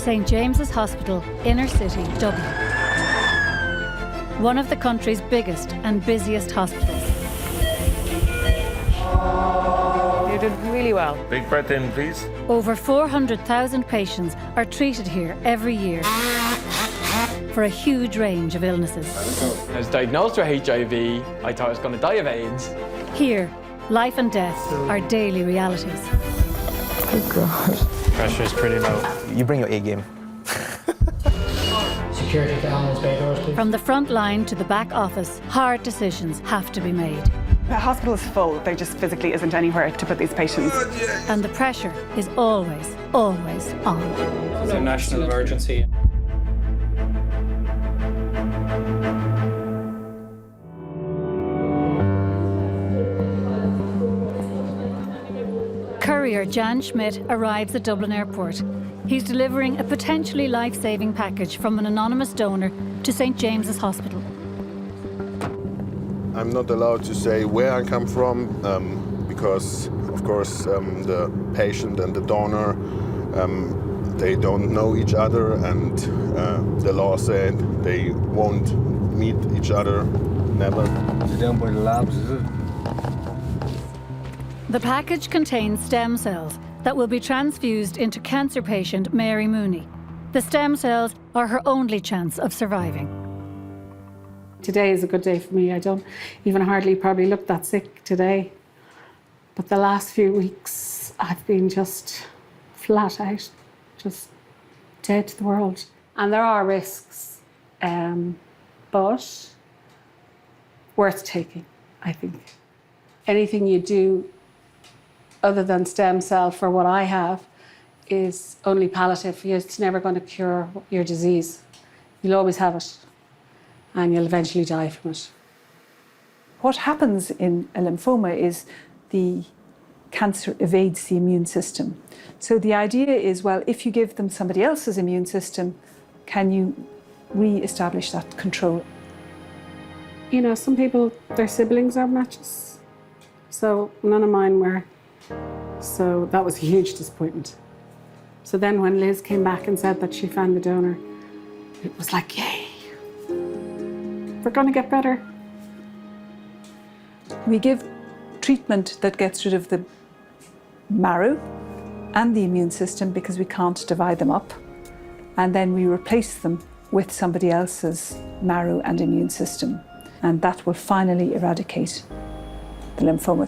St James's Hospital, inner city, Dublin. One of the country's biggest and busiest hospitals. You did really well. Big breath in, please. Over 400,000 patients are treated here every year for a huge range of illnesses. I was diagnosed with HIV. I thought I was going to die of AIDS. Here, life and death are daily realities. Oh God. Pressure is pretty low. You bring your A game. Security to Alan's bay doors, please. From the front line to the back office, hard decisions have to be made. The hospital is full. There just physically isn't anywhere to put these patients. And the pressure is always, always on. It's a national emergency. Courier Jan Schmidt arrives at Dublin Airport. He's delivering a potentially life-saving package from an anonymous donor to St James's Hospital. I'm not allowed to say where I come from because, of course, the patient and the donor, they don't know each other, and the law said they won't meet each other, never. It's down by the labs, is it? The package contains stem cells that will be transfused into cancer patient Mary Mooney. The stem cells are her only chance of surviving. Today is a good day for me. I don't even hardly probably look that sick today. But the last few weeks, I've been just flat out, just dead to the world. And there are risks, but worth taking, I think. Anything you do other than stem cell for what I have is only palliative. It's never going to cure your disease. You'll always have it, and you'll eventually die from it. What happens in a lymphoma is the cancer evades the immune system. So the idea is, well, if you give them somebody else's immune system, can you re-establish that control? You know, some people, their siblings are matches. So none of mine were. So that was a huge disappointment. So then when Liz came back and said that she found the donor, it was like, yay, we're going to get better. We give treatment that gets rid of the marrow and the immune system because we can't divide them up. And then we replace them with somebody else's marrow and immune system. And that will finally eradicate the lymphoma.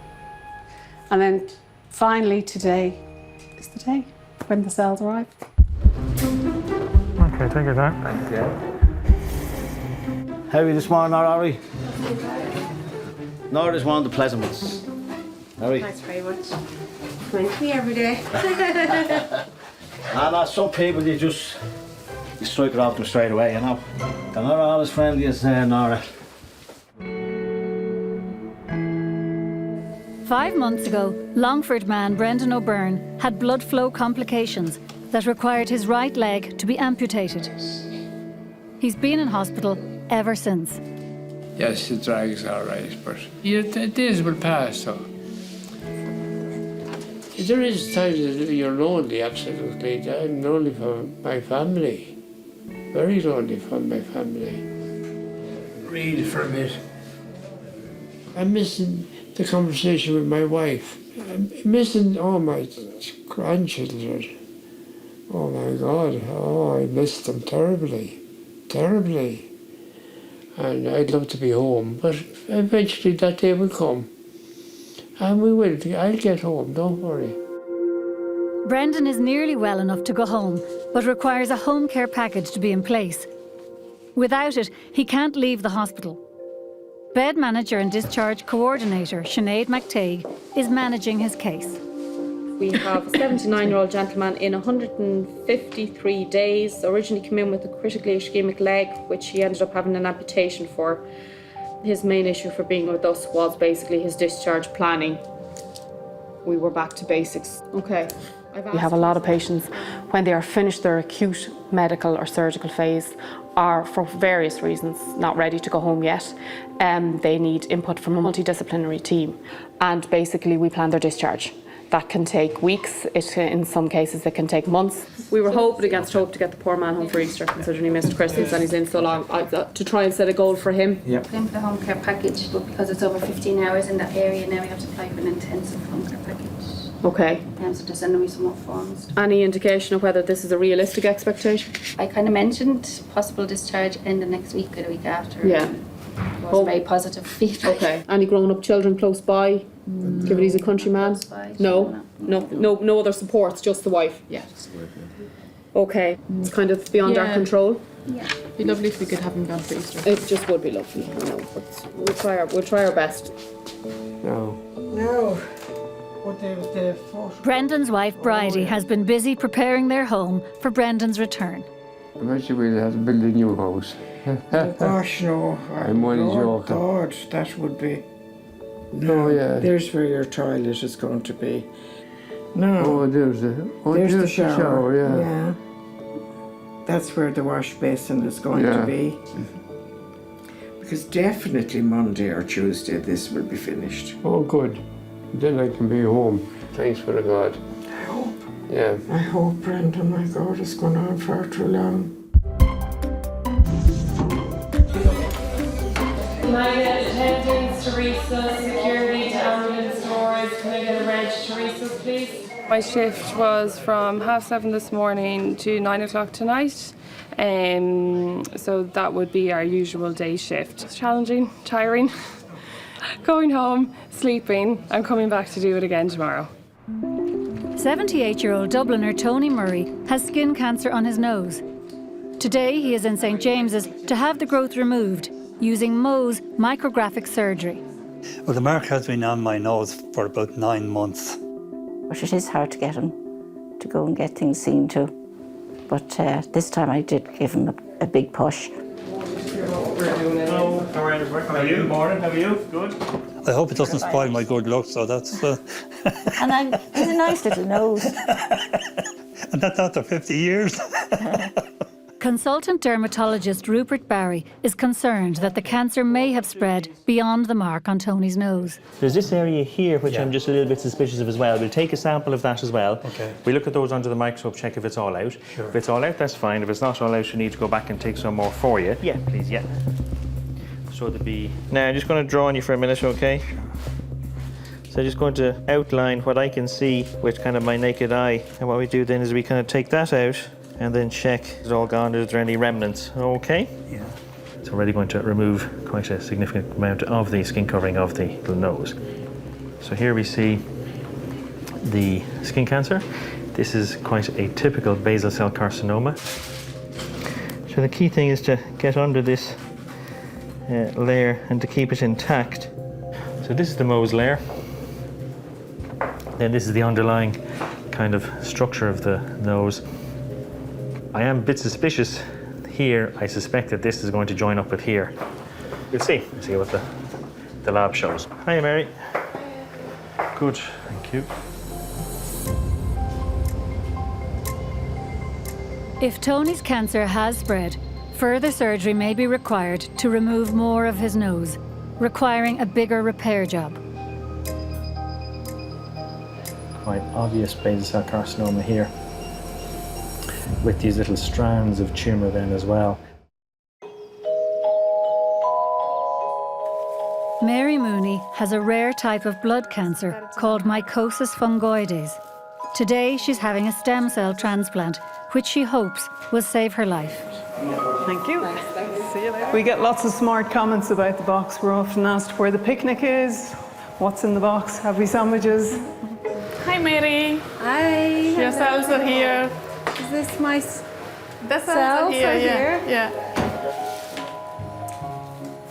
And then finally today is the day when the cells arrive. Okay, take your time. Thank you. How are you this morning, are we? Nor is one of the pleasant ones. Harry. Thanks very much. Thank me every day. And some people, you strike it off them straight away, you know. They're not all as friendly as Nora. 5 months ago, Longford man Brendan O'Byrne had blood flow complications that required his right leg to be amputated. He's been in hospital ever since. Yes, the drag is all right, but the days will pass, so. There is times that you're lonely, absolutely. I'm lonely for my family. Very lonely for my family. Read for a bit. I'm missing the conversation with my wife. I'm missing all my grandchildren. Oh my God, oh, I miss them terribly, terribly. And I'd love to be home, but eventually that day will come. And we will, I'll get home, don't worry. Brendan is nearly well enough to go home, but requires a home care package to be in place. Without it, he can't leave the hospital. Bed manager and discharge coordinator Sinead McTague is managing his case. We have a 79-year-old gentleman in 153 days, originally came in with a critically ischemic leg, which he ended up having an amputation for. His main issue for being with us was basically his discharge planning. We were back to basics. Okay. We have a lot of patients, when they are finished their acute medical or surgical phase, are for various reasons not ready to go home yet. They need input from a multidisciplinary team, and basically we plan their discharge. that can take weeks. In some cases, it can take months. We were hoping against hope to get the poor man home for Easter, considering he missed Christmas and he's in so long. To try and set a goal for him. Yep. Applying for the home care package, but because it's over 15 hours in that area, now we have to apply for an intensive home care package. Okay. So they're sending me some more forms. Any indication of whether this is a realistic expectation? I kind of mentioned possible discharge in the next week or the week after. Yeah. It was very positive feedback. Okay. Any grown-up children close by? Given he's a countryman? No other supports, just the wife? Yeah. Okay. It's kind of beyond our control? Yeah. It'd be lovely if we could have him down for Easter. It just would be lovely, I know, but we'll try our best. No. No. Brendan's wife Bridie has been busy preparing their home for Brendan's return. Eventually we'll have to build a new house. Gosh, no. I'm only joking. God, that would be... No, yeah. There's where your toilet is going to be. No. Oh, there's the shower. Yeah. That's where the wash basin is going to be. Because definitely Monday or Tuesday this will be finished. Oh, good. Then I can be home. Thanks for the God. I hope. Yeah. I hope, Brendan. My God, it's gone on far too long. Can I get attendance, Teresa, security to ambulance doors? Can I get a reg, Teresa, please? My shift was from 7:30 this morning to 9 o'clock tonight. So that would be our usual day shift. It's challenging, tiring. Going home, sleeping, and coming back to do it again tomorrow. 78-year-old Dubliner Tony Murray has skin cancer on his nose. Today he is in St James's to have the growth removed using Mohs micrographic surgery. Well, the mark has been on my nose for about 9 months. But it is hard to get him to go and get things seen to. But this time I did give him a big push. Hello, how are you? How are you? Good morning, how are you? Good. I hope it doesn't spoil my good luck, so that's... And he's a nice little nose. And that's after 50 years. Consultant dermatologist Rupert Barry is concerned that the cancer may have spread beyond the mark on Tony's nose. There's this area here which I'm just a little bit suspicious of as well. We'll take a sample of that as well. Okay. We look at those under the microscope, check if it's all out. Sure. If it's all out, that's fine. If it's not all out, you need to go back and take some more for you. Yeah, please, yeah. So there'll be... Now, I'm just going to draw on you for a minute, okay? So I'm just going to outline what I can see with kind of my naked eye. And what we do then is we kind of take that out and then check it's all gone, is there any remnants, okay? Yeah. So we're already going to remove quite a significant amount of the skin covering of the nose. So here we see the skin cancer. This is quite a typical basal cell carcinoma. So the key thing is to get under this layer and to keep it intact. So this is the Mohs layer. Then this is the underlying kind of structure of the nose. I am a bit suspicious here. I suspect that this is going to join up with here. We'll see what the lab shows. Hiya, Mary. Good, thank you. If Tony's cancer has spread, further surgery may be required to remove more of his nose, requiring a bigger repair job. Quite obvious basal cell carcinoma here, with these little strands of tumour then as well. Mary Mooney has a rare type of blood cancer called mycosis fungoides. Today she's having a stem cell transplant, which she hopes will save her life. Thank you. See you later. We get lots of smart comments about the box. We're often asked where the picnic is, what's in the box, have we sandwiches? Hi, Mary. Hi. Your cells are here. Is this my The cells are here, yeah.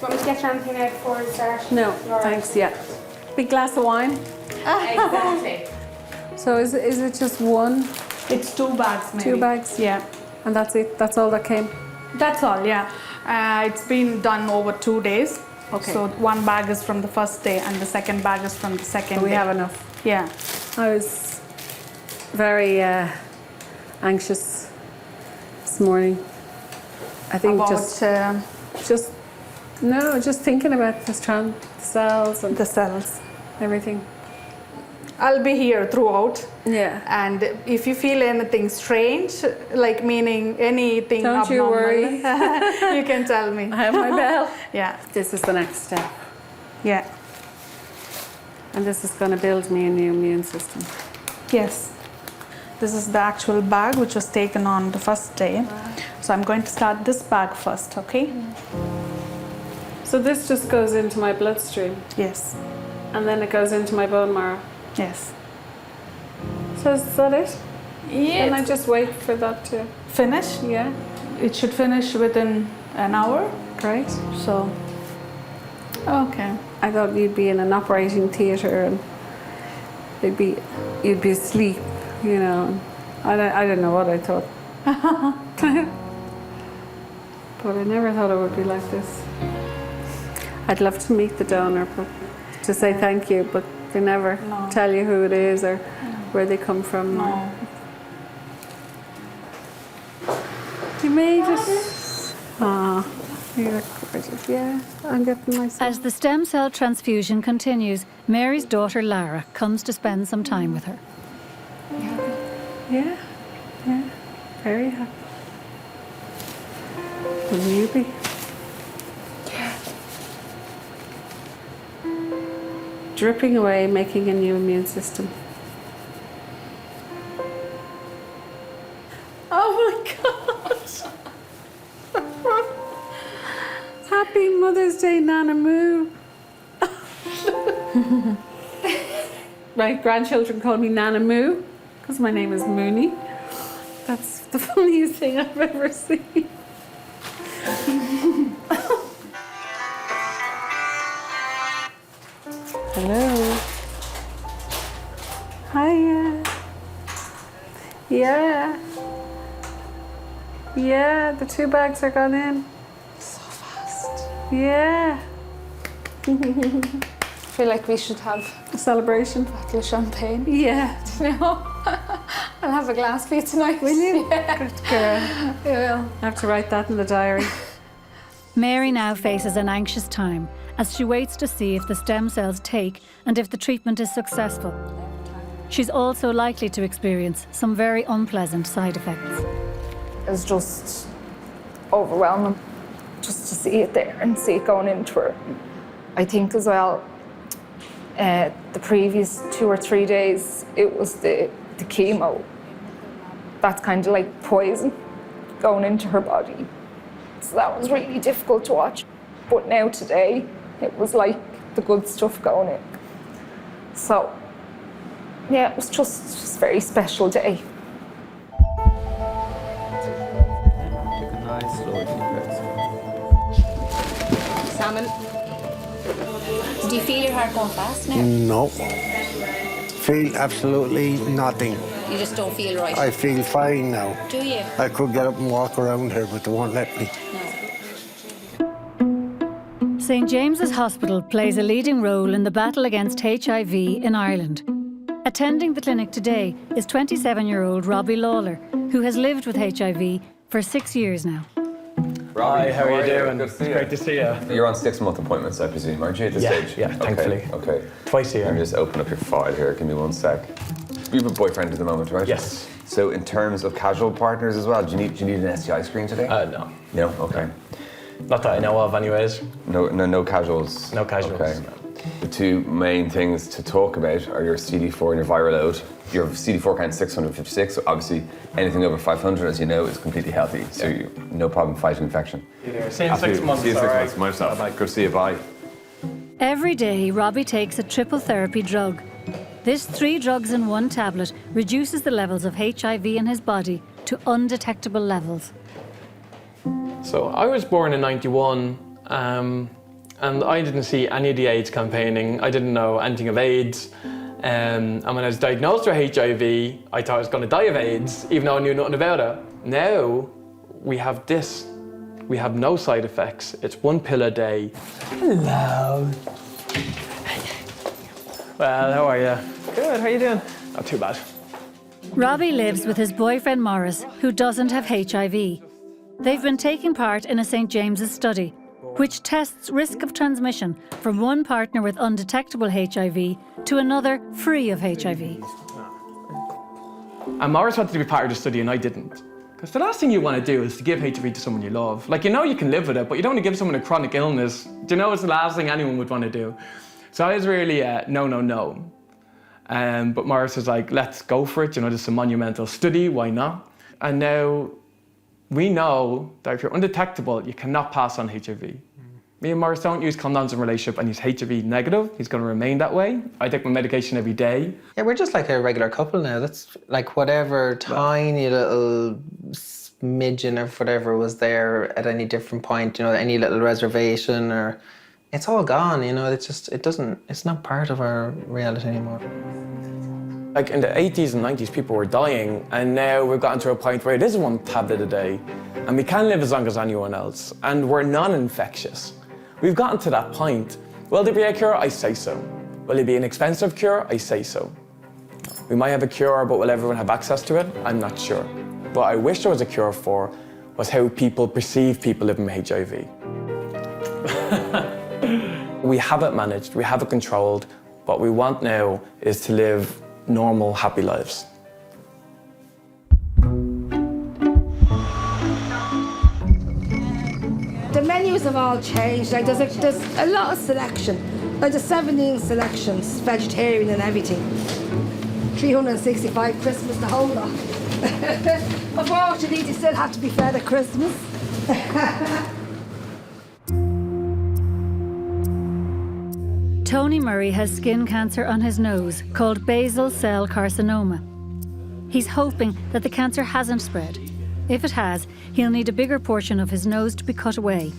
Want me to get you anything out before we start? No, thanks, yeah. Big glass of wine. Exactly. So is it just one? It's 2 bags, maybe. 2 bags? Yeah. And that's it? That's all that came? That's all, yeah. It's been done over 2 days. Okay. So 1 bag is from the first day and the second bag is from the second day. We have enough. Yeah. I was very anxious this morning. I think About, just thinking about the cells and the cells. everything. I'll be here throughout. Yeah. And if you feel anything strange, like meaning anything Don't you abnormal, worry. you can tell me. I have my bell. Yeah. This is the next step. Yeah. And this is going to build me a new immune system. Yes. This is the actual bag which was taken on the first day. Wow. So I'm going to start this bag first, okay? So this just goes into my bloodstream? Yes. And then it goes into my bone marrow? Yes. So is that it? Yeah. Can I just wait for that to finish? Yeah. It should finish within an hour. Great. So, okay. I thought you'd be in an operating theatre and you'd be asleep, you know. I don't know what I thought. But I never thought it would be like this. I'd love to meet the donor, but to say thank you, but they never tell you who it is or where they come from. No. You made it. Ah, you look gorgeous. Yeah, I'm getting myself. As the stem cell transfusion continues, Mary's daughter Lara comes to spend some time with her. Yeah, yeah, very happy. Will you be? Dripping away, making a new immune system. Oh my God! Happy Mother's Day, Nana Moo. My grandchildren call me Nana Moo because my name is Mooney. That's the funniest thing I've ever seen. Hello. Hiya. Yeah. Yeah, the 2 bags are gone in. So fast. Yeah. I feel like we should have a celebration. A bottle of champagne. Yeah. Do you know? I'll have a glass for you tonight. Will you? Yeah. Good girl. I will. I have to write that in the diary. Mary now faces an anxious time as she waits to see if the stem cells take and if the treatment is successful. She's also likely to experience some very unpleasant side effects. It's just overwhelming just to see it there and see it going into her. I think as well, the previous 2 or 3 days, it was the chemo. That's kind of like poison going into her body. So that was really difficult to watch. But now today, it was like the good stuff going in. So, yeah, it was just a very special day. Salmon. Do you feel your heart going fast now? No. Feel absolutely nothing. You just don't feel right? I feel fine now. Do you? I could get up and walk around here, but they won't let me. St James's Hospital plays a leading role in the battle against HIV in Ireland. Attending the clinic today is 27-year-old Robbie Lawler, who has lived with HIV for 6 years now. Robbie, how are you doing? Good to see you. Great to see you. You're on 6-month appointments, I presume, aren't you, at this stage? Yeah, thankfully. Okay. Twice a year. Let me just open up your file here. Give me 1 sec. You have a boyfriend at the moment, right? Yes. So in terms of casual partners as well, do you need an STI screen today? No. No? Okay. Not that I know of anyways. No casuals? No casuals. Okay. The 2 main things to talk about are your CD4 and your viral load. Your CD4 count is 656, so obviously anything over 500, as you know, is completely healthy. So you no problem fighting infection. See you in 6 months. See you in 6 all months. Myself. Bye-bye. Good to see you. Bye. Every day, Robbie takes a triple therapy drug. This 3 drugs in 1 tablet reduces the levels of HIV in his body to undetectable levels. So I was born in '91, and I didn't see any of the AIDS campaigning. I didn't know anything of AIDS. And when I was diagnosed with HIV, I thought I was going to die of AIDS, even though I knew nothing about it. Now, we have this. We have no side effects. It's 1 pill a day. Hello. Well, how are you? Good, how are you doing? Not too bad. Robbie lives with his boyfriend Morris, who doesn't have HIV. They've been taking part in a St James's study, which tests risk of transmission from one partner with undetectable HIV to another free of HIV. And Maurice wanted to be part of the study and I didn't. Because the last thing you want to do is to give HIV to someone you love. Like, you know you can live with it, but you don't want to give someone a chronic illness. Do you know it's the last thing anyone would want to do? So I was really, no. But Maurice was like, let's go for it. You know, this is a monumental study, why not? And now we know that if you're undetectable, you cannot pass on HIV. Me and Maurice don't use condoms in a relationship and he's HIV negative. He's going to remain that way. I take my medication every day. Yeah, we're just like a regular couple now. That's like whatever tiny little smidgen of whatever was there at any different point, you know, any little reservation or... It's all gone, you know, it's not part of our reality anymore. Like in the 80s and 90s, people were dying, and now we've gotten to a point where it is one tablet a day, and we can live as long as anyone else, and we're non-infectious. We've gotten to that point. Will there be a cure? I say so. Will it be an expensive cure? I say so. We might have a cure, but will everyone have access to it? I'm not sure. What I wish there was a cure for was how people perceive people living with HIV. We have it managed, we have it controlled. What we want now is to live normal, happy lives. The menus have all changed. Like there's a lot of selection. Like there's 17 selections, vegetarian and everything. 365 Christmas, the whole lot. Unfortunately, they still have to be fed at Christmas. Tony Murray has skin cancer on his nose called basal cell carcinoma. He's hoping that the cancer hasn't spread. If it has, he'll need a bigger portion of his nose to be cut away,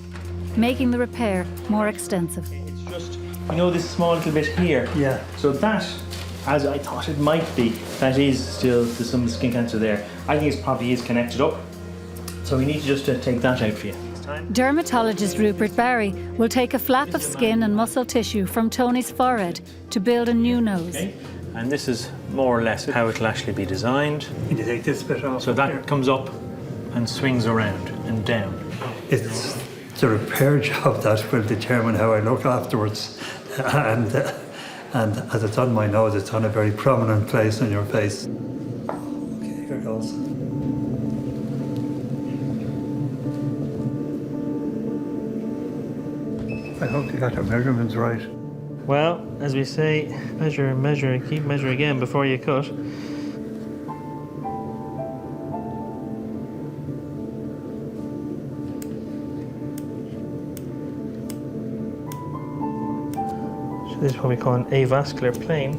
making the repair more extensive. It's just, you know, this small little bit here? Yeah. So that, as I thought it might be, that is still, there's some skin cancer there. I think it probably is connected up. So we need to just take that out for you. Dermatologist Rupert Barry will take a flap of skin and muscle tissue from Tony's forehead to build a new nose. Okay. And this is more or less how it'll actually be designed. Can you take this bit off? So that comes up and swings around and down. It's the repair job that will determine how I look afterwards. And as it's on my nose, it's on a very prominent place on your face. Okay, here goes. I hope you got your measurements right. Well, as we say, measure and measure and keep measure again before you cut. So this is what we call an avascular plane.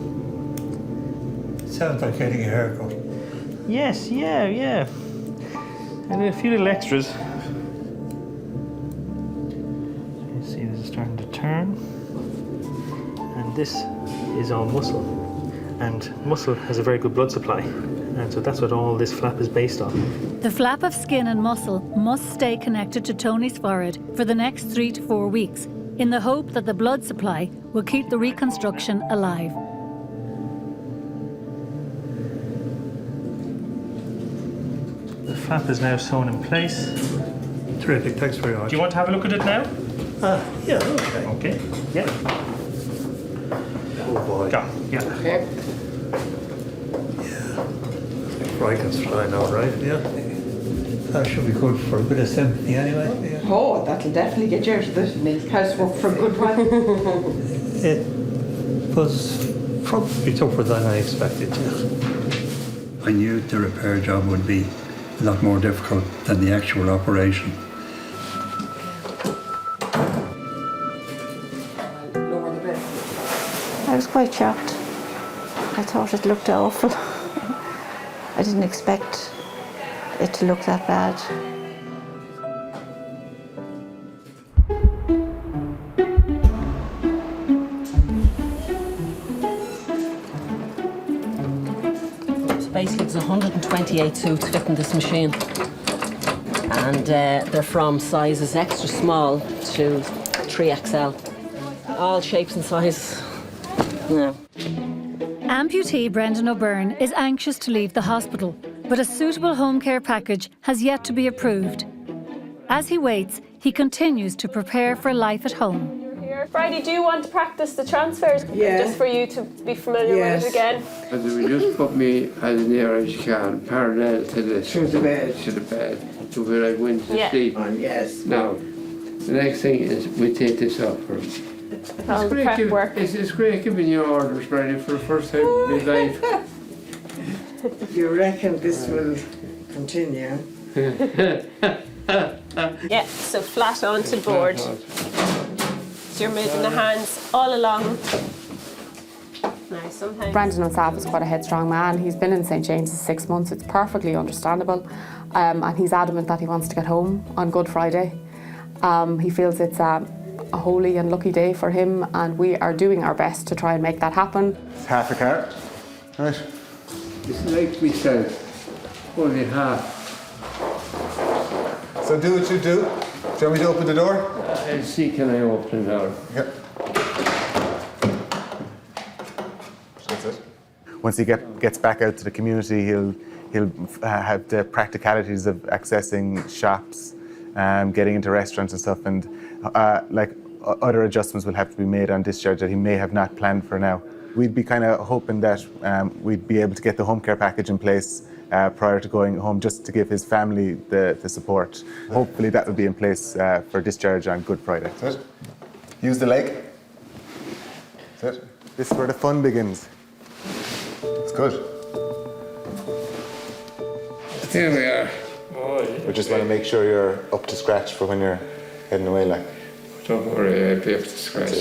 Sounds like getting a haircut. Yes, yeah. And a few little extras. See, this is starting to turn, and this is all muscle, and muscle has a very good blood supply, and so that's what all this flap is based on. The flap of skin and muscle must stay connected to Tony's forehead for the next 3 to 4 weeks, in the hope that the blood supply will keep the reconstruction alive. The flap is now sewn in place. Terrific, thanks very much. Do you want to have a look at it now? Yeah, okay. Okay, yeah. Oh boy. Go, yeah. Okay. Yeah. Frankenstein, all right, yeah. That should be good for a bit of sympathy anyway. Yeah. Oh, that'll definitely get you out of the milk housework for a good while. It was probably tougher than I expected. I knew the repair job would be a lot more difficult than the actual operation. I was quite shocked. I thought it looked awful. I didn't expect it to look that bad. So basically there's 128 suits fit in this machine. And they're from sizes extra small to 3XL. All shapes and sizes. Yeah. Amputee Brendan O'Byrne is anxious to leave the hospital, but a suitable home care package has yet to be approved. As he waits, he continues to prepare for life at home. Friday, do you want to practice the transfers? Yeah. Just for you to be familiar with it again? But they will just put me as near as you can, parallel to this. To the bed. To the bed, to where I went to sleep. Yes. Now, the next thing is we take this off for him. It's great giving you orders, Brian, for the first time in my life. You reckon this will continue? Yeah, so flat onto the board. So you're moving the hands all along. Now, sometimes... Brendan himself is quite a headstrong man. He's been in St James for 6 months. It's perfectly understandable. And he's adamant that he wants to get home on Good Friday. He feels it's a holy and lucky day for him, and we are doing our best to try and make that happen. It's half a car. Right. It's like myself, only half. So do what you do. Do you want me to open the door? I'll see, can I open the door? Yep. That's it. Once he gets back out to the community, he'll have the practicalities of accessing shops, getting into restaurants and stuff, and like other adjustments will have to be made on discharge that he may have not planned for now. We'd be kind of hoping that we'd be able to get the home care package in place prior to going home, just to give his family the support. Hopefully that will be in place for discharge on Good Friday. That's it. Use the leg. That's it. This is where the fun begins. It's good. Here we are. We just want to make sure you're up to scratch for when you're heading away, like. Don't worry, I'll be up to scratch.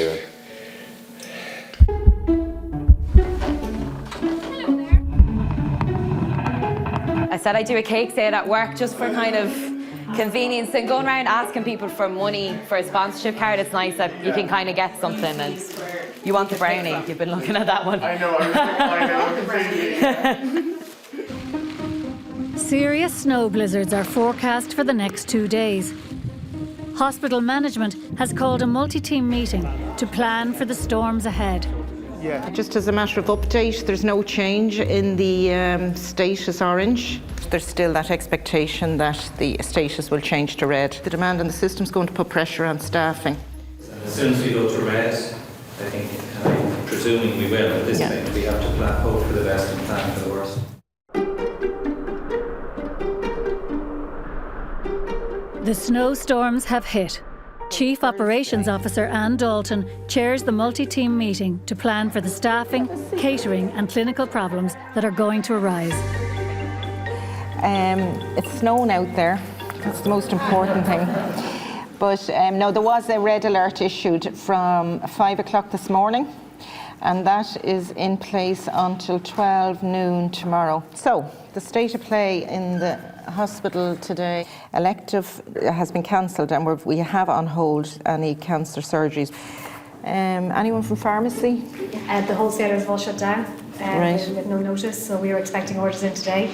I said I'd do a cake sale at work just for kind of convenience, and going around asking people for money for a sponsorship card. It's nice that you can kind of get something, and you want the brownie. You've been looking at that one. I know, Serious snow blizzards are forecast for the next 2 days. Hospital management has called a multi-team meeting to plan for the storms ahead. Yeah. Just as a matter of update, there's no change in the status orange. There's still that expectation that the status will change to red. The demand on the system is going to put pressure on staffing. As soon as we go to red, I think, presuming we will at this point, we have to hope for the best and plan for the worst. The snowstorms have hit. Chief Operations Officer Anne Dalton chairs the multi-team meeting to plan for the staffing, catering and clinical problems that are going to arise. It's snowing out there. That's the most important thing. But no, there was a red alert issued from 5 o'clock this morning, and that is in place until 12 noon tomorrow. So, the state of play in the hospital today, elective has been cancelled, and we have on hold any cancer surgeries. Anyone from pharmacy? The wholesalers have all shut down Right. with no notice, so we were expecting orders in today.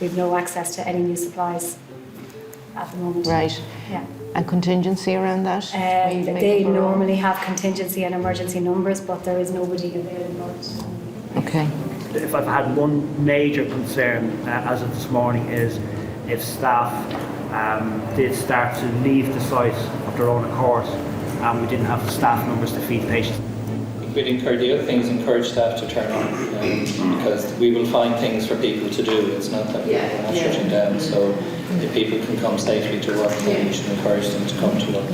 We have no access to any new supplies at the moment. Right. Yeah. And contingency around that? They normally have contingency and emergency numbers, but there is nobody available. Okay. If I've had one major concern as of this morning is if staff did start to leave the site of their own accord and we didn't have the staff numbers to feed patients. We'd encourage, the other thing is encourage staff to turn on because we will find things for people to do. It's not that we're not shutting down. So if people can come safely to work, then we should encourage them to come to work.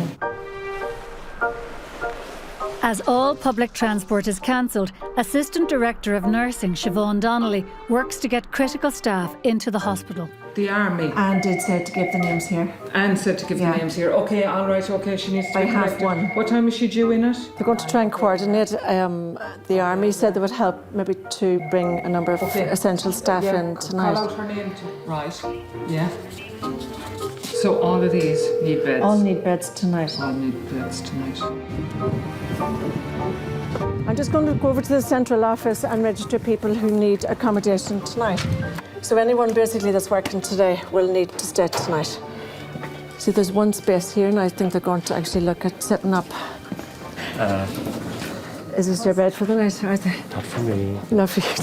As all public transport is cancelled, Assistant Director of Nursing Siobhan Donnelly works to get critical staff into the hospital. The army. And did say to give the names here. And said to give the names here. Okay, all right, okay, she needs to By be half corrected. one. What time is she due in it? They're going to try and coordinate. The army said they would help maybe to bring a number of essential staff in tonight. Call out her name. Right, yeah. So all of these need beds? All need beds tonight. All need beds tonight. I'm just going to go over to the central office and register people who need accommodation tonight. So anyone basically that's working today will need to stay tonight. See, there's one space here and I think they're going to actually look at setting up. Is this your bed for the night, are they? Not for me. Not for you.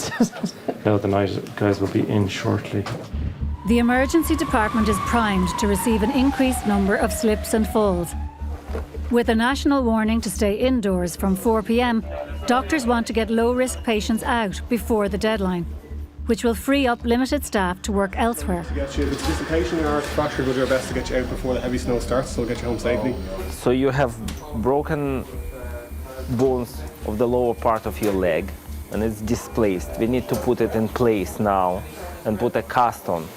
No, the night guys will be in shortly. The emergency department is primed to receive an increased number of slips and falls. With a national warning to stay indoors from 4 p.m, doctors want to get low-risk patients out before the deadline, which will free up limited staff to work elsewhere. To get you, if it's dislocation or fracture, we'll do our best to get you out before the heavy snow starts, so we'll get you home safely. So you have broken bones of the lower part of your leg, and it's displaced. We need to put it in place now and put a cast on.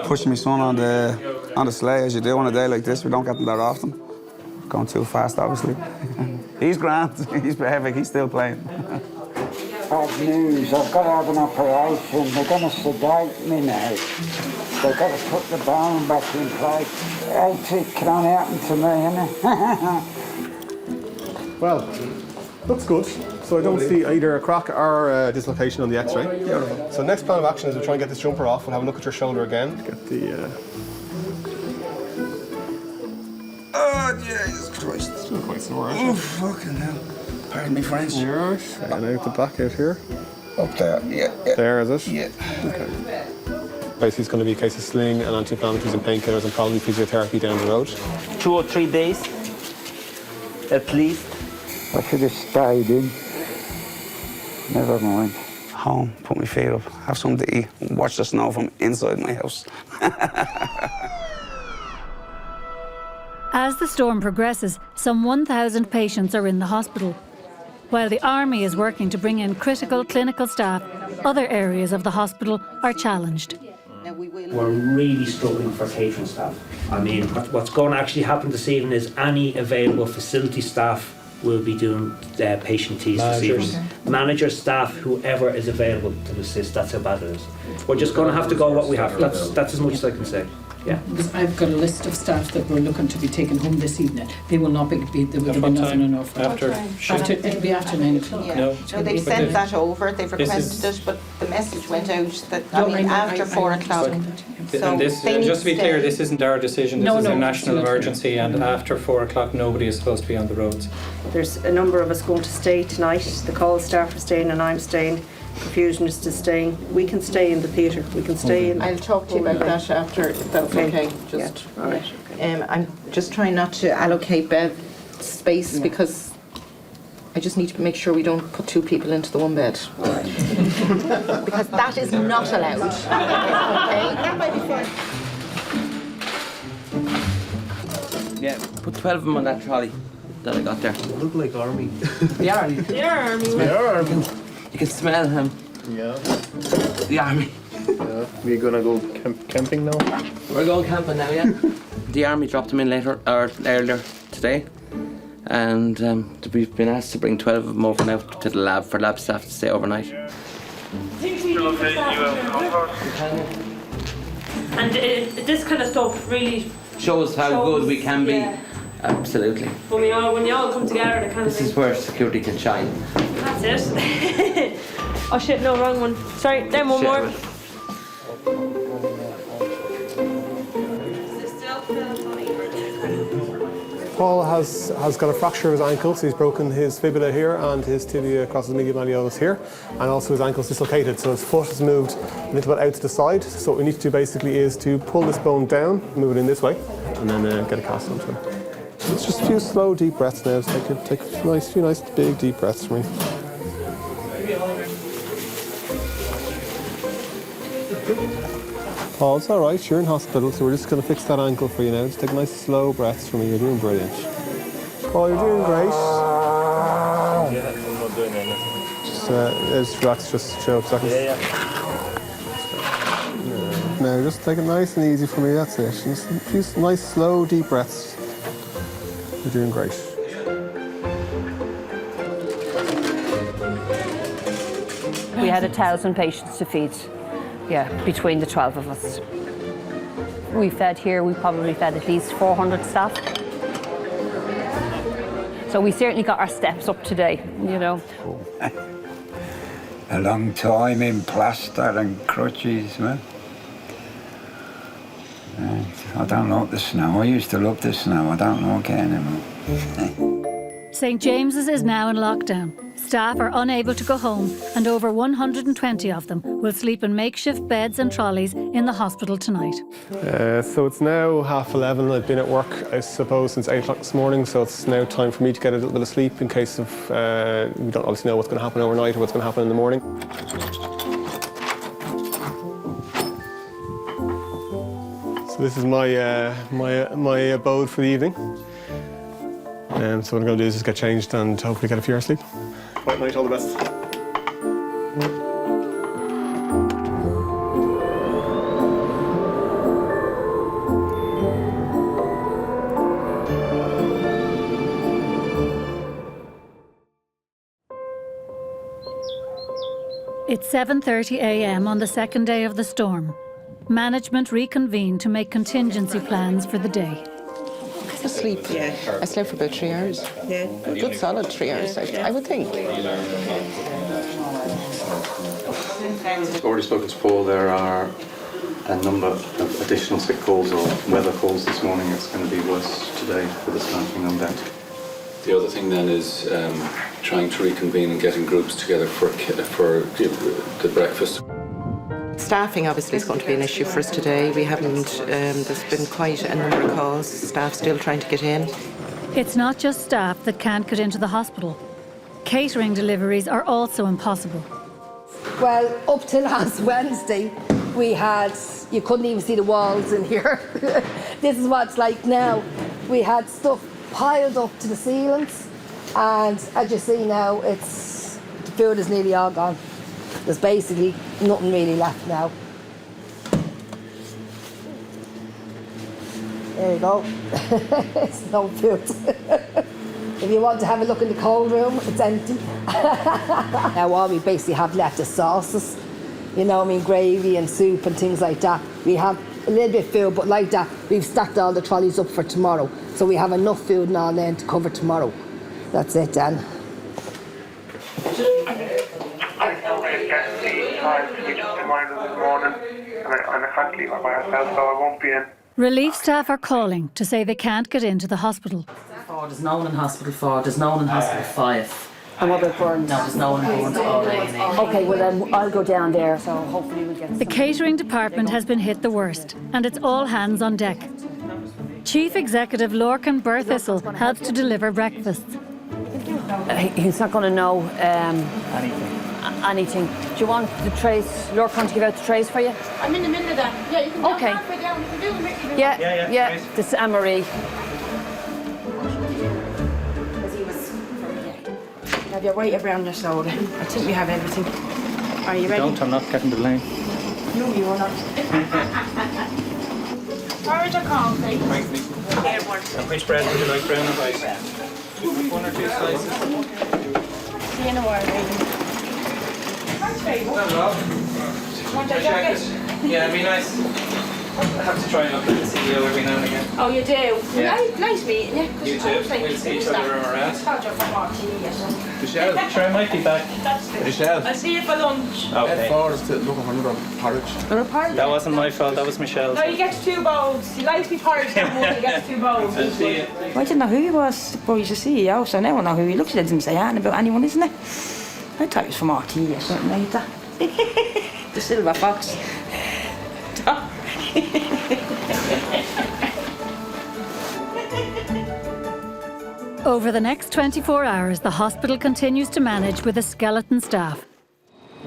Pushing my son on the sleigh as you do on a day like this. We don't get them that often. Going too fast, obviously. He's grand. He's perfect. He's still playing. Bad news. I've got to have an operation. They're going to sedate me now. They've got to put the bone back in place. It can only happen to me, innit? Well, looks good. So I don't see either a crack or a dislocation on the X-ray. So next plan of action is we'll try and get this jumper off. We'll have a look at your shoulder again. Get the. Oh, Jesus Christ. Still quite sore, aren't you? Oh, fucking hell. Pardon me, French. You're all right. And out the back out here. Up there, yeah. There, is it? Yeah. Okay. Basically, it's going to be a case of sling and anti-inflammatories and painkillers and probably physiotherapy down the road. 2 or 3 days, at least. I should have stayed in. Never mind. Home, put my feet up, have something to eat, and watch the snow from inside my house. As the storm progresses, some 1,000 patients are in the hospital. While the Army is working to bring in critical clinical staff, other areas of the hospital are challenged. We're really struggling for catering staff. I mean, what's going to actually happen this evening is any available facility staff will be doing patient teas this evening. Managers, staff, whoever is available to assist, that's how bad it is. We're just going to have to go what we have. That's as much as I can say. Yeah. Because I've got a list of staff that we're looking to be taken home this evening. They will not be there will be nothing enough. It'll be after 9 o'clock. Yeah. No, they've sent that over, they've requested it, but the message went out that, after 4 o'clock. And this, just to be clear, this isn't our decision, this is a national emergency, and after 4 o'clock nobody is supposed to be on the roads. There's a number of us going to stay tonight. The call staff are staying and I'm staying. Perfusionist is staying. We can stay in the theatre. We can stay in. I'll talk to you about that after, if that's okay. Just, yeah. All right. Okay. I'm just trying not to allocate bed space because I just need to make sure we don't put 2 people into the one bed. Right. Because that is not allowed. Okay? That might be fine. Yeah, put 12 of them on that trolley that I got there. Look like army. They are. They are army. They are army. You can smell him. Yeah. The army. Yeah. We're gonna go camping now? We're going camping now, yeah. The army dropped them in earlier today. And we've been asked to bring 12 of them over now to the lab for lab staff to stay overnight. And this kind of stuff really Shows how good we can be. Yeah. Absolutely. When you all come together, the kind This is where security can shine. That's it. Oh shit, no, wrong one. Sorry, then one more. Paul has got a fracture of his ankle, so he's broken his fibula here and his tibia across his medial malleolus here, and also his ankle's dislocated, so his foot has moved a little bit out to the side. So what we need to do basically is to pull this bone down, move it in this way, and then get a cast onto him. It's just a few slow, deep breaths now. So take a few nice, big, deep breaths for me. Paul, it's all right. You're in hospital, so we're just going to fix that ankle for you now. Just take nice, slow breaths for me. You're doing brilliant. Paul, you're doing great. Yeah, I'm not doing anything. Just relax, just chill 2 seconds. Now, just take it nice and easy for me. That's it. Just a few nice, slow, deep breaths. You're doing great. We had 1,000 patients to feed, between the 12 of us. We fed here, we probably fed at least 400 staff. So we certainly got our steps up today, you know. A long time in plaster and crutches, man. I don't like the snow. I used to love the snow. I don't like it anymore. St James's is now in lockdown. Staff are unable to go home and over 120 of them will sleep in makeshift beds and trolleys in the hospital tonight. So it's now 11:30. I've been at work, I suppose, since 8 o'clock this morning, so it's now time for me to get a little bit of sleep in case of we don't obviously know what's going to happen overnight or what's going to happen in the morning. So this is my abode for the evening. So what I'm going to do is just get changed and hopefully get a few hours sleep. Right night, all the best. It's 7:30 a.m. on the second day of the storm. Management reconvened to make contingency plans for the day. I sleep. Yeah. I slept for about 3 hours. Yeah. A good solid 3 hours, I would think. Already spoken to Paul. There are a number of additional sick calls or weather calls this morning. It's going to be worse today for the staffing on deck. The other thing then is trying to reconvene and getting groups together for the breakfast. Staffing obviously is going to be an issue for us today. We haven't, there's been quite a number of calls, staff still trying to get in. It's not just staff that can't get into the hospital. Catering deliveries are also impossible. Well, up till last Wednesday, you couldn't even see the walls in here. This is what it's like now. We had stuff piled up to the ceilings, and as you see now, the food is nearly all gone. There's basically nothing really left now. There you go. It's no food. If you want to have a look in the cold room, it's empty. Now all we basically have left is sauces. You know, gravy and soup and things like that. We have a little bit of food, but like that, we've stacked all the trolleys up for tomorrow. So we have enough food now then to cover tomorrow. That's it, Dan. Relief staff are calling to say they can't get into the hospital. There's no one in hospital 4, there's no one in hospital 5. And what about Burns? No, there's no one in Burns all day. Okay, well then I'll go down there, so hopefully we'll get The catering department has been hit the worst, and it's all hands on deck. Chief Executive Lorcan Berthistle helps to deliver breakfasts. He's not going to know anything. Do you want the trays, Lorcan, to give out the trays for you? I'm in the middle of that. Yeah, you can go halfway down. You can do it. Yeah. This is Anne-Marie. You have your weight around your shoulder. I think we have everything. Are you ready? I'm not getting the blame. No, you are not. Porridge or coffee? And which bread would you like, brown or white? 1 or 2 slices. See you in a while, baby. Want a jacket? Yeah, it'd be nice. I have to try and look at the CEO every now and again. Oh, you do? Yeah. Nice meeting you. You too. We'll see each other where we're at. Michelle. Sure, I might be back. Michelle. I'll see you for lunch. Okay. Porridge. That wasn't my fault, that was Michelle's. No, you get 2 bowls. You like me porridge, you get 2 bowls. I'll see you. I didn't know who he was, but he's a CEO, so now I know who he looks at. He doesn't say anything about anyone, isn't it? I thought he was from RT or something like that. The silver fox. Over the next 24 hours, the hospital continues to manage with a skeleton staff.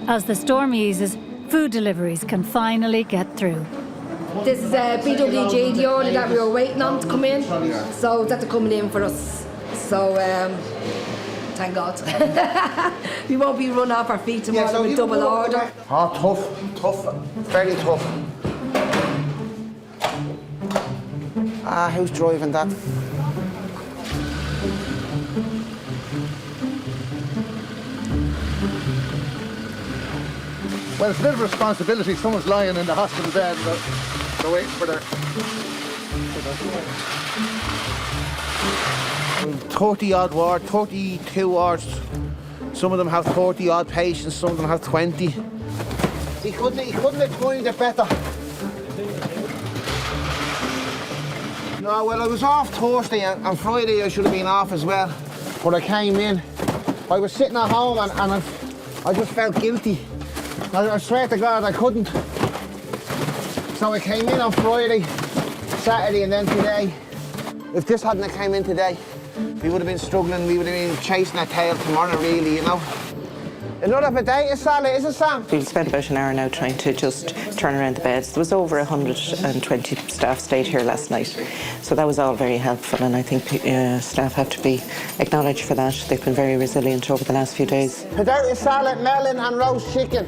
As the storm eases, food deliveries can finally get through. This is BWG, the order that we were waiting on to come in. So that's coming in for us. So thank God. We won't be run off our feet tomorrow with double order. Oh, tough, very tough. Who's driving that? Well, it's a bit of a responsibility. Someone's lying in the hospital bed, but they're waiting for their... 30-odd ward, 32 wards. Some of them have 30-odd patients, some of them have 20. He couldn't have timed it better. No, well, I was off Thursday and Friday I should have been off as well. but I came in. I was sitting at home and I just felt guilty. I swear to God I couldn't. So I came in on Friday, Saturday and then today. If this hadn't have came in today, we would have been struggling, we would have been chasing our tail tomorrow really, you know. Another potato salad, is it, Sam? We spent about an hour now trying to just turn around the beds. There was over 120 staff stayed here last night, so that was all very helpful, and I think staff have to be acknowledged for that. They've been very resilient over the last few days. Potato salad, melon and roast chicken.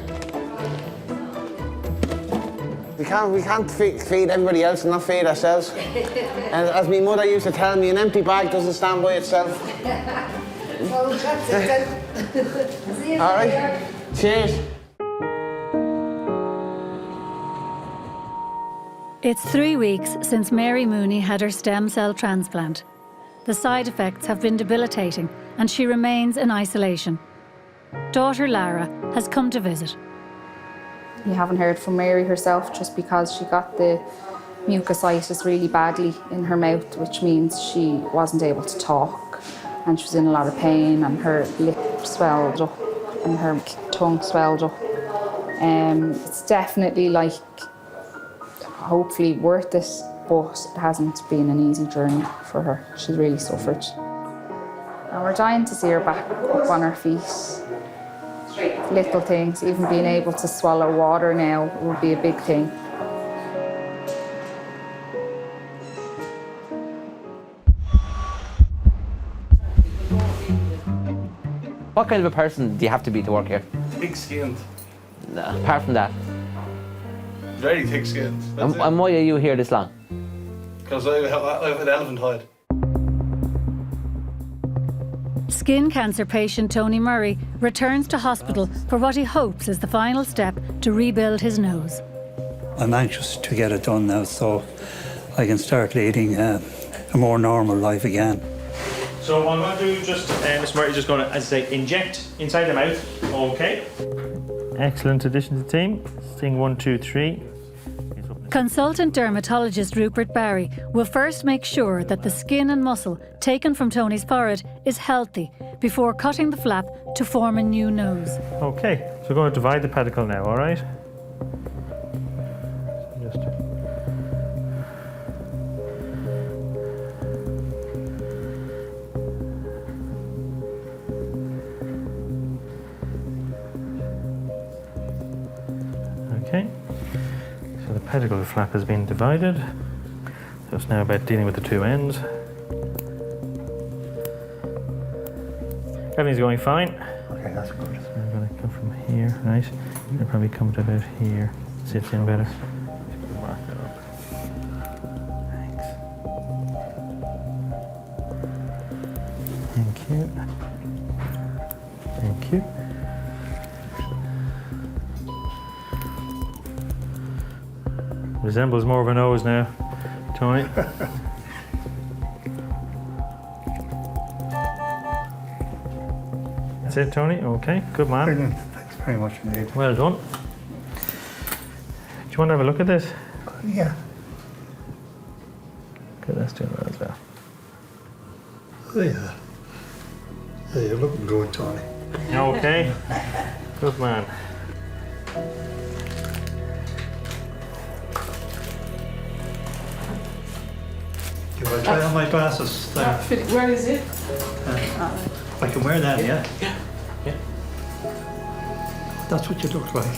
We can't feed everybody else and not feed ourselves. And as my mother used to tell me, an empty bag doesn't stand by itself. Well, that's it then. See you All right. later. Cheers. It's 3 weeks since Mary Mooney had her stem cell transplant. The side effects have been debilitating and she remains in isolation. Daughter Lara has come to visit. You haven't heard from Mary herself just because she got the mucositis really badly in her mouth, which means she wasn't able to talk and she was in a lot of pain and her lip swelled up and her tongue swelled up. It's definitely like hopefully worth it, but it hasn't been an easy journey for her. She's really suffered. And we're dying to see her back up on her feet. Little things, even being able to swallow water now would be a big thing. What kind of a person do you have to be to work here? Thick-skinned. No, apart from that. Very thick-skinned. And why are you here this long? Because I have an elephant hide. Skin cancer patient Tony Murray returns to hospital for what he hopes is the final step to rebuild his nose. I'm anxious to get it done now so I can start leading a more normal life again. So I'm going to do just, Mr. Murray, just going to, as I say, inject inside the mouth. Okay. Excellent addition to the team. Sting 1, 2, 3. Consultant dermatologist Rupert Barry will first make sure that the skin and muscle taken from Tony's forehead is healthy before cutting the flap to form a new nose. Okay, so we're going to divide the pedicle now, all right? Okay, so the pedicle flap has been divided. So it's now about dealing with the two ends. Everything's going fine. Okay, that's good. So I'm going to come from here, right? It'll probably come to about here. Sits in better. Mark that up. Thanks. Thank you. Thank you. Resembles more of a nose now, Tony. That's it, Tony. Okay, good man. Brilliant. Thanks very much indeed. Well done. Do you want to have a look at this? Yeah. Okay, let's do that as well. Oh, yeah. Yeah, you're looking good, Tony. Okay. Good man. Can I try on my glasses there? Where is it? I can wear them, yeah? Yeah. That's what you look like.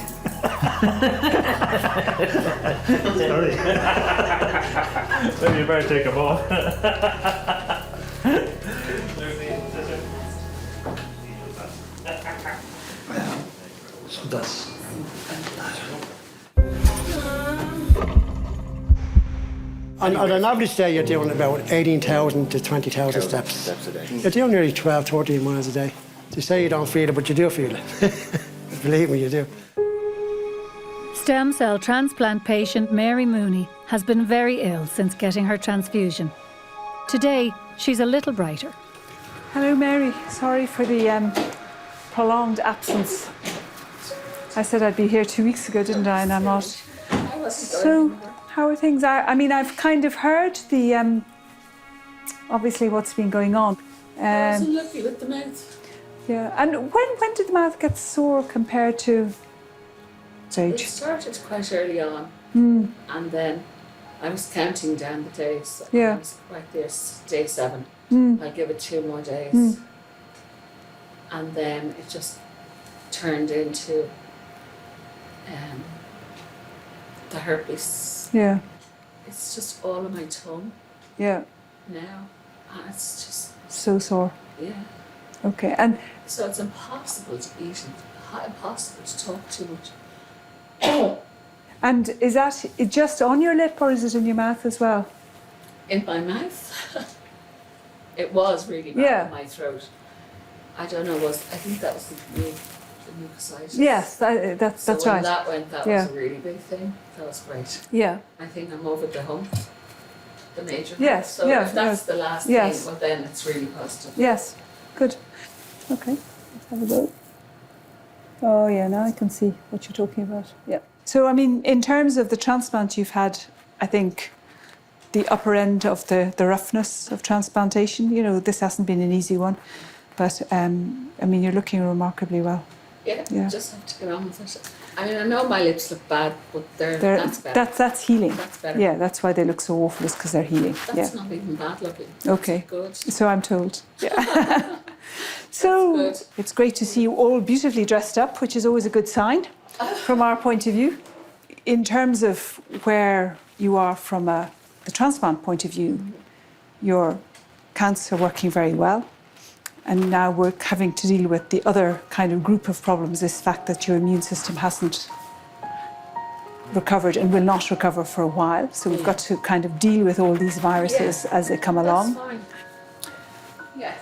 Sorry. Maybe you better take them off. So that's... On an average day, you're doing about 18,000 to 20,000 steps. You're doing nearly 12, 13 miles a day. You say you don't feel it, but you do feel it. Believe me, you do. Stem cell transplant patient Mary Mooney has been very ill since getting her transfusion. Today, she's a little brighter. Hello, Mary. Sorry for the prolonged absence. I said I'd be here 2 weeks ago, didn't I? And I'm not. So, how are things? I mean, I've kind of heard the obviously what's been going on. Um, wasn't lucky with the mouth. Yeah, and when did the mouth get sore compared to It age? started quite early on, and then I was counting down the days. Yeah. I was right there, day 7. I'll give it 2 more days. And then it just turned into the herpes. Yeah. It's just all on my tongue Yeah. now, and it's just, So sore. yeah. Okay, and So it's impossible to eat and impossible to talk too much. and is that just on your lip or is it in your mouth as well? In my mouth. It was really bad in my throat. I don't know, I think that was the mucositis. Yes, that's So when right. that went, that Yeah. was a really big thing. That was great. Yeah. I think I'm over the hump, the major hump. Yes, So yeah, if that's yeah. the last Yes. thing, well then it's really positive. Yes, good. Okay, let's have a go. Oh yeah, now I can see what you're talking about. Yeah. So I mean, in terms of the transplant, you've had, I think, the upper end of the roughness of transplantation. You know, this hasn't been an easy one, but I mean, you're looking remarkably well. Yeah, just have to get on with it. I mean, I know my lips look bad, but that's better. That's healing. That's better. Yeah, that's why they look so awful, is because they're healing. That's not even bad looking. Okay. That's good. So I'm told. Yeah. So it's great to see you all beautifully dressed up, which is always a good sign from our point of view. In terms of where you are from the transplant point of view, your counts are working very well. And now we're having to deal with the other kind of group of problems, this fact that your immune system hasn't recovered and will not recover for a while. So we've got to kind of deal with all these viruses as they come along. That's fine. Yeah,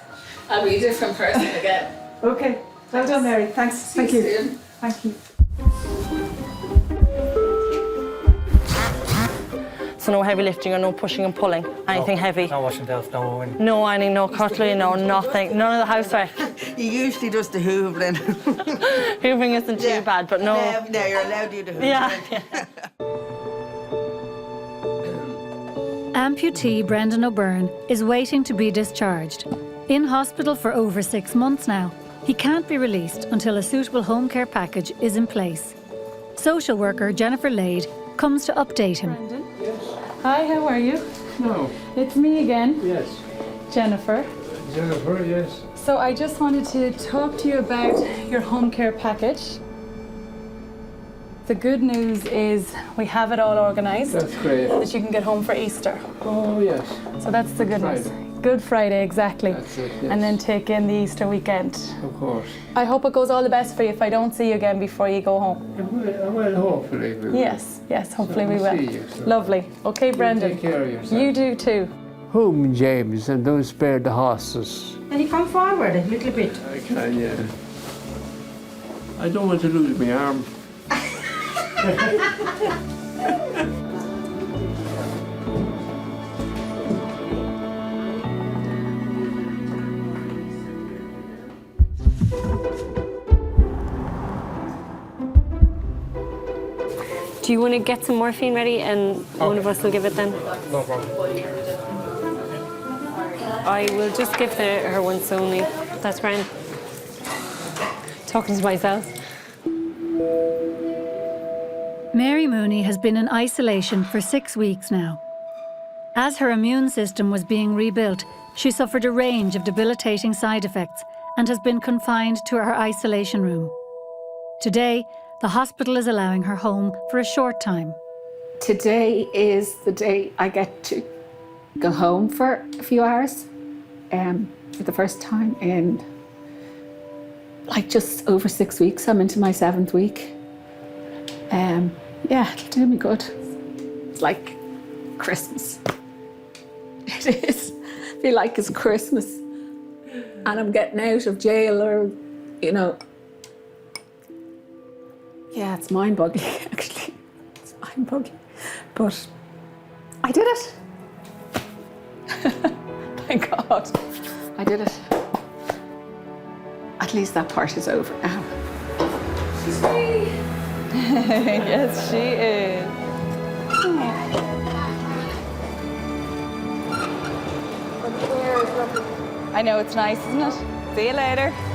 I'll be a different person again. Okay, well done, Mary. Thanks. See Thank you you. soon. Thank you. So no heavy lifting or no pushing and pulling? Anything heavy? No washing delf, no moving. No ironing, no cutlery, no nothing. None of the housework. He usually does the hoovering. Hoovering isn't too bad, but no. No, you're allowed to do the hoovering. Yeah. Amputee Brendan O'Byrne is waiting to be discharged. In hospital for over 6 months now, he can't be released until a suitable home care package is in place. Social worker Jennifer Lade comes to update him. Hi, how are you? No. It's me again. Yes. Jennifer. Jennifer, yes. So I just wanted to talk to you about your home care package. The good news is we have it all organised. That's great. That you can get home for Easter. Oh, yes. So that's the good news. Friday. Good Friday, exactly. That's it, yes. And then take in the Easter weekend. Of course. I hope it goes all the best for you if I don't see you again before you go home. Well, hopefully we will. Yes, hopefully we will. See you, so. Lovely. Okay, Brendan. Take care of yourself. You do too. Whom, James, and don't spare the horses. Can you come forward a little bit? I can, yeah. I don't want to lose my arm. Do you want to get some morphine ready and one of us will give it then? No problem. I will just give her once only. That's grand. Talking to myself. Mary Mooney has been in isolation for 6 weeks now. As her immune system was being rebuilt, she suffered a range of debilitating side effects and has been confined to her isolation room. Today, the hospital is allowing her home for a short time. Today is the day I get to go home for a few hours for the first time in like just over 6 weeks. I'm into my 7th week. Yeah, it'll do me good. It's like Christmas. It is. I feel like it's Christmas and I'm getting out of jail or, you know. Yeah, it's mind-boggling, actually. It's mind-boggling. But I did it. Thank God. I did it. At least that part is over now. She's free. Yes, she is. But the air is lovely. I know, it's nice, isn't it? See you later.